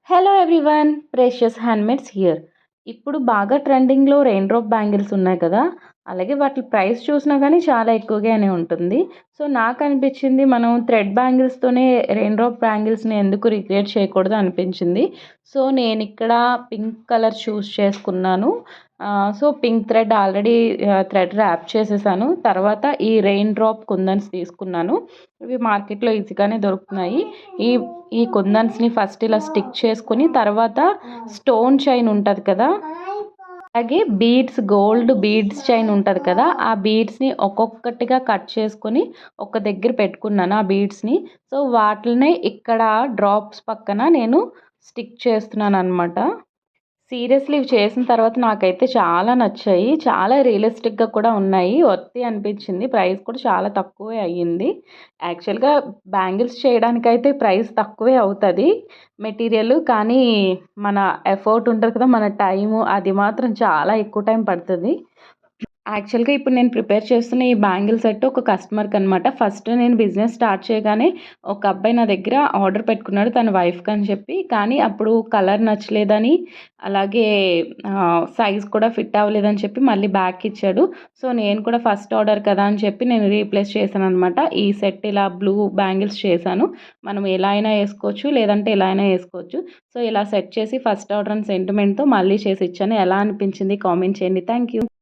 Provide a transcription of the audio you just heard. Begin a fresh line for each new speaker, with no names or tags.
Hello everyone, precious handmades here. ఇప్పుడు బాగా ట్రెండింగ్లో రెయిన్ డ్రాప్ బ్యాంగిల్స్ ఉన్నాయి కదా, అలాగే వాటి ప్రైస్ చూసినా కానీ చాలా ఎక్కువగానే ఉంటుంది. సో నాకు అనిపించింది మనం థ్రెడ్ బ్యాంగిల్స్తోనే రెయిన్ డ్రాప్ బ్యాంగిల్స్ని ఎందుకు రిక్రియేట్ చేయకూడదు అనిపించింది. సో నేను ఇక్కడ పింక్ కలర్ చూస్ చేసుకున్నాను. So pink thread already thread wrap చేసేసాను. తర్వాత ఈ రెయిన్ డ్రాప్ కుందన్స్ తీసుకున్నాను. ఇవి మార్కెట్లో ఈజీగానే దొరుకుతున్నాయి. ఈ ఈ కుందన్స్ని ఫస్ట్ ఇలా స్టిక్ చేసుకుని తర్వాత స్టోన్ చైన్ ఉంటుంది కదా, అలాగే బీడ్స్, గోల్డ్ బీడ్స్ చైన్ ఉంటుంది కదా, ఆ బీడ్స్ని ఒక్కొక్కటిగా కట్ చేసుకొని ఒక దగ్గర పెట్టుకున్నాను ఆ బీడ్స్ని. సో వాటిని ఇక్కడ డ్రాప్స్ పక్కన నేను స్టిక్ చేస్తున్నాను అనమాట. సీరియస్లీ ఇవి చేసిన తర్వాత నాకైతే చాలా నచ్చాయి. చాలా రియలిస్టిక్‌గా కూడా ఉన్నాయి. వర్తీ అనిపించింది. ప్రైస్ కూడా చాలా తక్కువే అయ్యింది. యాక్చువల్‌గా బ్యాంగిల్స్ చేయడానికైతే ప్రైస్ తక్కువే అవుతది మెటీరియల్. కానీ మన ఎఫర్ట్ ఉంటది కదా, మన టైము అది మాత్రం చాలా ఎక్కువ టైం పడతది. యాక్చువల్‌గా ఇప్పుడు నేను ప్రిపేర్ చేస్తున్న ఈ బ్యాంగిల్ సెట్ ఒక కస్టమర్‌కి అనమాట. ఫస్ట్ నేను బిజినెస్ స్టార్ట్ చేయగానే ఒక అబ్బాయి నా దగ్గర ఆర్డర్ పెట్టుకున్నాడు తన వైఫ్‌కి అని చెప్పి. కానీ అప్పుడు కలర్ నచ్చలేదని, అలాగే సైజ్ కూడా ఫిట్ అవ్వలేదని చెప్పి మళ్ళీ బ్యాక్ ఇచ్చాడు. సో నేను కూడా ఫస్ట్ ఆర్డర్ కదా అని చెప్పి నేను రీప్లేస్ చేశాననమాట. ఈ సెట్ ఇలా బ్లూ బ్యాంగిల్స్ చేశాను. మనం ఎలా అయినా వేసుకోవచ్చు, లేదంటే ఎలా అయినా వేసుకోవచ్చు. సో ఇలా సెట్ చేసి ఫస్ట్ ఆర్డర్ అని సెంటిమెంట్‌తో మళ్ళీ చేసి ఇచ్చాను. ఎలా అనిపించింది కామెంట్ చేయండి. Thank you.